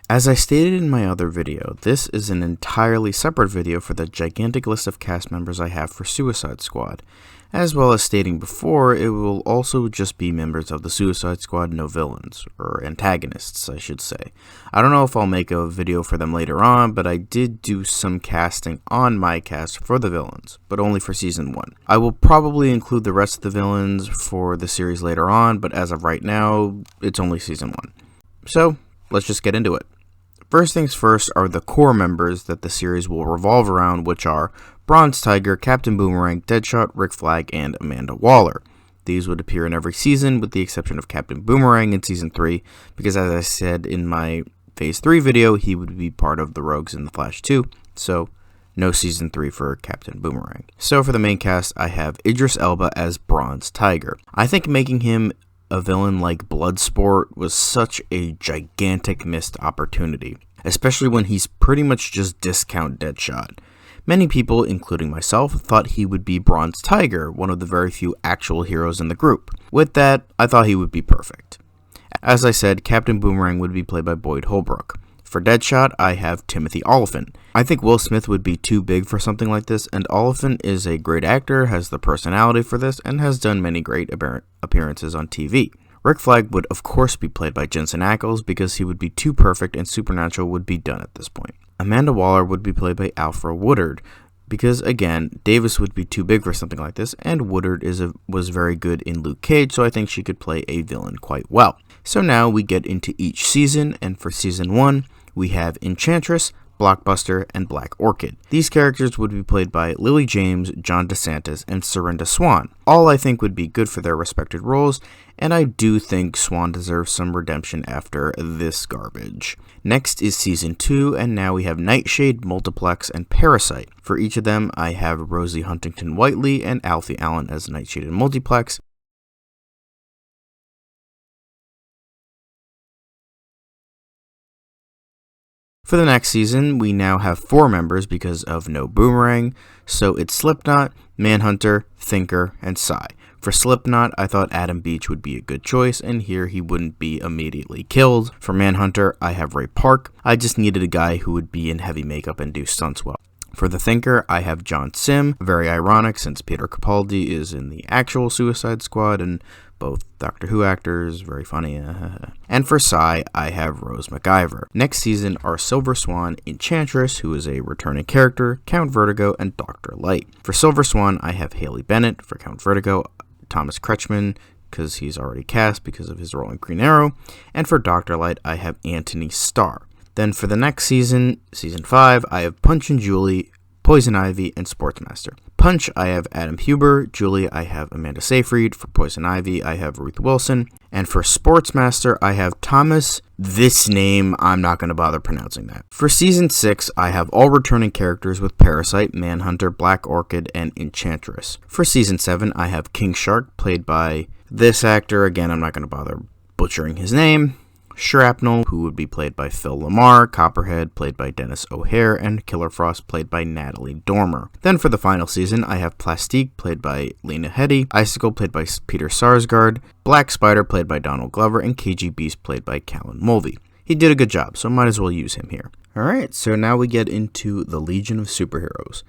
As I stated in my other video, this is an entirely separate video for the gigantic list of cast members I have for Suicide Squad. As well as stating before, it will also just be members of the Suicide Squad, no villains, or antagonists, I should say. I don't know if I'll make a video for them later on, but I did do some casting on my cast for the villains, but only for Season 1. I will probably include the rest of the villains for the series later on, but as of right now, it's only Season 1. So, let's just get into it. First things first are the core members that the series will revolve around, which are Bronze Tiger, Captain Boomerang, Deadshot, Rick Flag, and Amanda Waller. These would appear in every season, with the exception of Captain Boomerang in Season 3, because as I said in my Phase 3 video, he would be part of the Rogues in the Flash 2, so no Season 3 for Captain Boomerang. So for the main cast, I have Idris Elba as Bronze Tiger. I think making him a villain like Bloodsport was such a gigantic missed opportunity, especially when he's pretty much just discount Deadshot. Many people, including myself, thought he would be Bronze Tiger, one of the very few actual heroes in the group. With that, I thought he would be perfect. As I said, Captain Boomerang would be played by Boyd Holbrook. For Deadshot, I have Timothy Olyphant. I think Will Smith would be too big for something like this, and Olyphant is a great actor, has the personality for this, and has done many great appearances on TV. Rick Flag would of course be played by Jensen Ackles because he would be too perfect and Supernatural would be done at this point. Amanda Waller would be played by Alfred Woodard because, again, Davis would be too big for something like this, and Woodard was very good in Luke Cage, so I think she could play a villain quite well. So now we get into each season, and for Season 1, we have Enchantress, Blockbuster, and Black Orchid. These characters would be played by Lily James, John DeSantis, and Serinda Swan. All I think would be good for their respected roles, and I do think Swan deserves some redemption after this garbage. Next is Season 2, and now we have Nightshade, Multiplex, and Parasite. For each of them, I have Rosie Huntington-Whiteley and Alfie Allen as Nightshade and Multiplex. For the next season, we now have 4 members because of no Boomerang, so it's Slipknot, Manhunter, Thinker, and Psy. For Slipknot, I thought Adam Beach would be a good choice, and here he wouldn't be immediately killed. For Manhunter, I have Ray Park. I just needed a guy who would be in heavy makeup and do stunts well. For the Thinker, I have John Sim, very ironic since Peter Capaldi is in the actual Suicide Squad, and both Doctor Who actors, very funny. And for Psy, I have Rose McIver. Next season are Silver Swan, Enchantress, who is a returning character, Count Vertigo, and Dr. Light. For Silver Swan, I have Haley Bennett. For Count Vertigo, Thomas Kretschmann, because he's already cast because of his role in Green Arrow. And for Dr. Light, I have Anthony Starr. Then for the next season, Season 5, I have Punch and Julie, Poison Ivy, and Sportsmaster. Punch, I have Adam Huber. Julie, I have Amanda Seyfried. For Poison Ivy, I have Ruth Wilson. And for Sportsmaster, I have Thomas. This name, I'm not going to bother pronouncing that. For Season 6, I have all returning characters with Parasite, Manhunter, Black Orchid, and Enchantress. For Season 7, I have King Shark, played by this actor. Again, I'm not going to bother butchering his name. Shrapnel, who would be played by Phil Lamar, Copperhead, played by Dennis O'Hare, and Killer Frost, played by Natalie Dormer. Then for the final season, I have Plastique, played by Lena Headey, Icicle, played by Peter Sarsgaard, Black Spider, played by Donald Glover, and KG Beast, played by Callan Mulvey. He did a good job, so might as well use him here. Alright, so now we get into the Legion of Superheroes.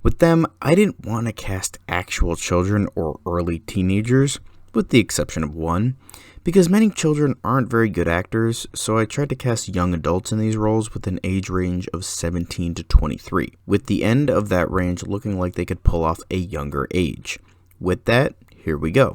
With them, I didn't want to cast actual children or early teenagers, with the exception of one, because many children aren't very good actors, so I tried to cast young adults in these roles with an age range of 17 to 23, with the end of that range looking like they could pull off a younger age. With that, here we go.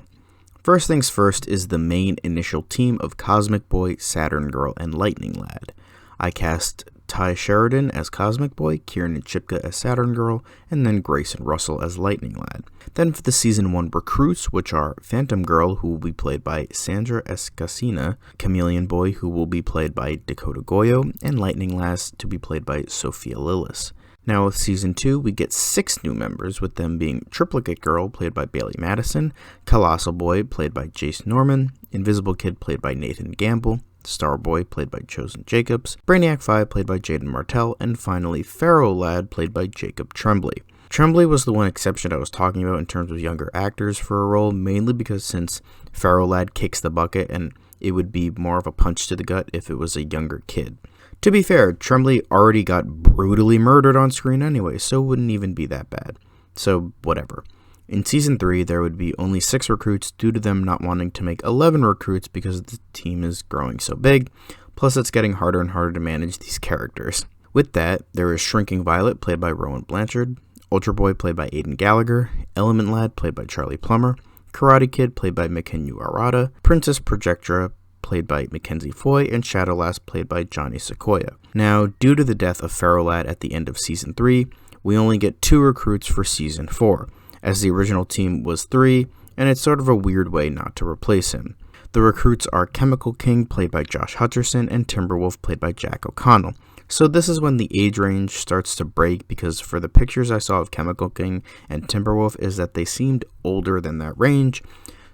First things first is the main initial team of Cosmic Boy, Saturn Girl, and Lightning Lad. I cast Ty Sheridan as Cosmic Boy, Kieran Chipka as Saturn Girl, and then Grayson Russell as Lightning Lad. Then for the Season 1 recruits, which are Phantom Girl, who will be played by Sandra Escacina, Chameleon Boy, who will be played by Dakota Goyo, and Lightning Lass to be played by Sophia Lillis. Now with Season 2, we get 6 new members, with them being Triplicate Girl, played by Bailey Madison, Colossal Boy, played by Jace Norman, Invisible Kid, played by Nathan Gamble, Starboy, played by Chosen Jacobs, Brainiac 5, played by Jaden Martell, and finally Pharaoh Lad, played by Jacob Tremblay. Tremblay was the one exception I was talking about in terms of younger actors for a role, mainly because since Pharaoh Lad kicks the bucket and it would be more of a punch to the gut if it was a younger kid. To be fair, Tremblay already got brutally murdered on screen anyway, so it wouldn't even be that bad. So, whatever. In Season 3, there would be only 6 recruits due to them not wanting to make 11 recruits because the team is growing so big, plus it's getting harder and harder to manage these characters. With that, there is Shrinking Violet, played by Rowan Blanchard, Ultra Boy, played by Aidan Gallagher, Element Lad, played by Charlie Plummer, Karate Kid, played by Mikenyu Arata, Princess Projectra, played by Mackenzie Foy, and Shadowlass, played by Johnny Sequoia. Now, due to the death of Pharaoh Lad at the end of Season 3, we only get 2 recruits for Season 4, as the original team was 3, and it's sort of a weird way not to replace him. The recruits are Chemical King, played by Josh Hutcherson, and Timberwolf, played by Jack O'Connell. So this is when the age range starts to break, because for the pictures I saw of Chemical King and Timberwolf is that they seemed older than that range,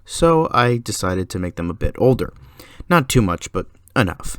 so I decided to make them a bit older. Not too much, but enough.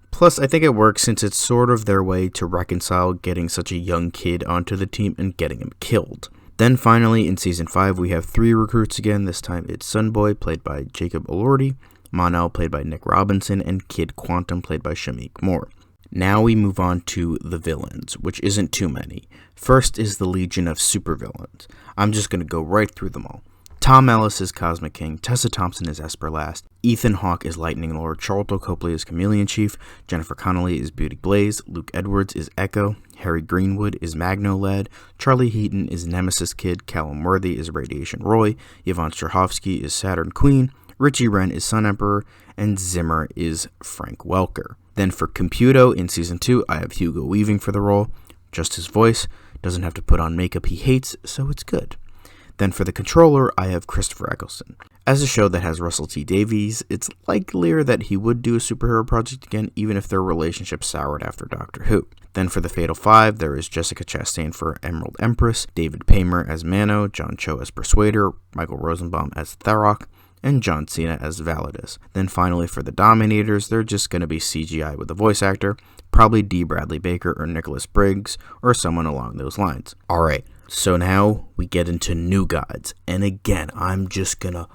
Plus, I think it works since it's sort of their way to reconcile getting such a young kid onto the team and getting him killed. Then finally, in Season 5, we have 3 recruits again. This time it's Sunboy, played by Jacob Elordi, Monel, played by Nick Robinson, and Kid Quantum, played by Shamik Moore. Now we move on to the villains, which isn't too many. First is the Legion of Supervillains. I'm just going to go right through them all. Tom Ellis is Cosmic King, Tessa Thompson is Esper Last, Ethan Hawke is Lightning Lord, Charlton Copley is Chameleon Chief, Jennifer Connelly is Beauty Blaze, Luke Edwards is Echo, Harry Greenwood is Magno Lad, Charlie Heaton is Nemesis Kid, Callum Worthy is Radiation Roy, Yvonne Strahovski is Saturn Queen, Richie Wren is Sun Emperor, and Zimmer is Frank Welker. Then for Computo in Season 2, I have Hugo Weaving for the role. Just his voice, doesn't have to put on makeup he hates, so it's good. Then for the Controller, I have Christopher Eccleston. As a show that has Russell T Davies, it's likelier that he would do a superhero project again, even if their relationship soured after Doctor Who. Then for the Fatal Five, there is Jessica Chastain for Emerald Empress, David Paymer as Mano, John Cho as Persuader, Michael Rosenbaum as Tharok, and John Cena as Validus. Then finally for the Dominators, they're just going to be CGI with a voice actor, probably D. Bradley Baker or Nicholas Briggs, or someone along those lines. Alright, so now we get into New Gods, and again, I'm just gonna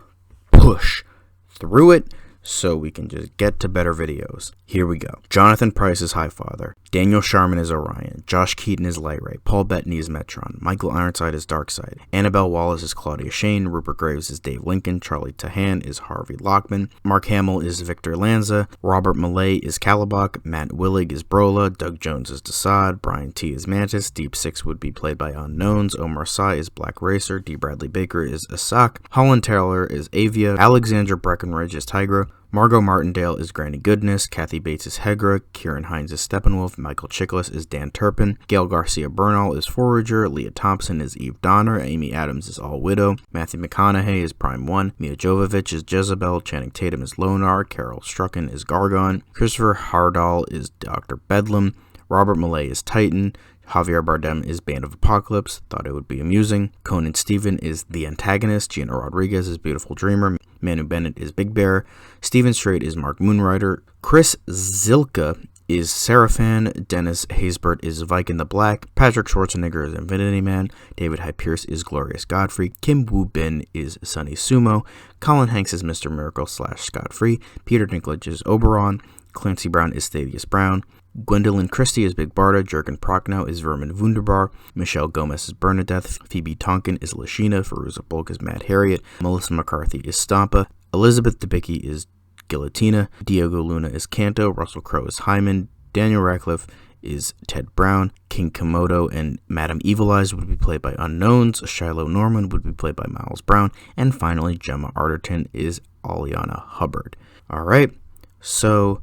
push through it so we can just get to better videos. Here we go. Jonathan Pryce is Highfather, Daniel Sharman is Orion, Josh Keaton is Lightray, Paul Bettany is Metron, Michael Ironside is Darkseid, Annabelle Wallace is Claudia Shane, Rupert Graves is Dave Lincoln, Charlie Tahan is Harvey Lockman, Mark Hamill is Victor Lanza, Robert Millay is Calibok, Matt Willig is Brola, Doug Jones is Desaad, Brian T is Mantis, Deep Six would be played by Unknowns, Omar Sy is Black Racer, D. Bradley Baker is Asak, Holland Taylor is Avia, Alexandra Breckenridge is Tigra, Margot Martindale is Granny Goodness, Kathy Bates is Hegra, Kieran Hines is Steppenwolf, Michael Chiklis is Dan Turpin, Gail Garcia Bernal is Forager, Leah Thompson is Eve Donner, Amy Adams is All Widow, Matthew McConaughey is Prime 1, Mia Jovovich is Jezebel, Channing Tatum is Lonar, Carol Strucken is Gargon, Christopher Hardall is Dr. Bedlam, Robert Millay is Titan, Javier Bardem is Band of Apocalypse, thought it would be amusing. Conan Stephen is the antagonist, Gina Rodriguez is Beautiful Dreamer, Manu Bennett is Big Bear, Steven Strait is Mark Moonrider, Chris Zilka is Seraphan, Dennis Haysbert is Viking the Black, Patrick Schwarzenegger is Infinity Man, David Hyde Pierce is Glorious Godfrey, Kim Woo Bin is Sunny Sumo, Colin Hanks is Mr. Miracle / Scott Free, Peter Dinklage is Oberon, Clancy Brown is Thaddeus Brown, Gwendolyn Christie is Big Barda, Jurgen Prochnow is Vermin Wunderbar, Michelle Gomez is Bernadette, Phoebe Tonkin is Lashina, Fairuza Bulk is Mad Harriet, Melissa McCarthy is Stampa, Elizabeth Debicki is Guillotina, Diego Luna is Kanto, Russell Crowe is Hyman, Daniel Radcliffe is Ted Brown, King Komodo and Madame Evil Eyes would be played by Unknowns, Shiloh Norman would be played by Miles Brown, and finally Gemma Arterton is Aliana Hubbard. Alright, so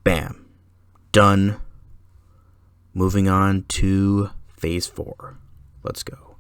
bam. Done. Moving on to Phase 4. Let's go.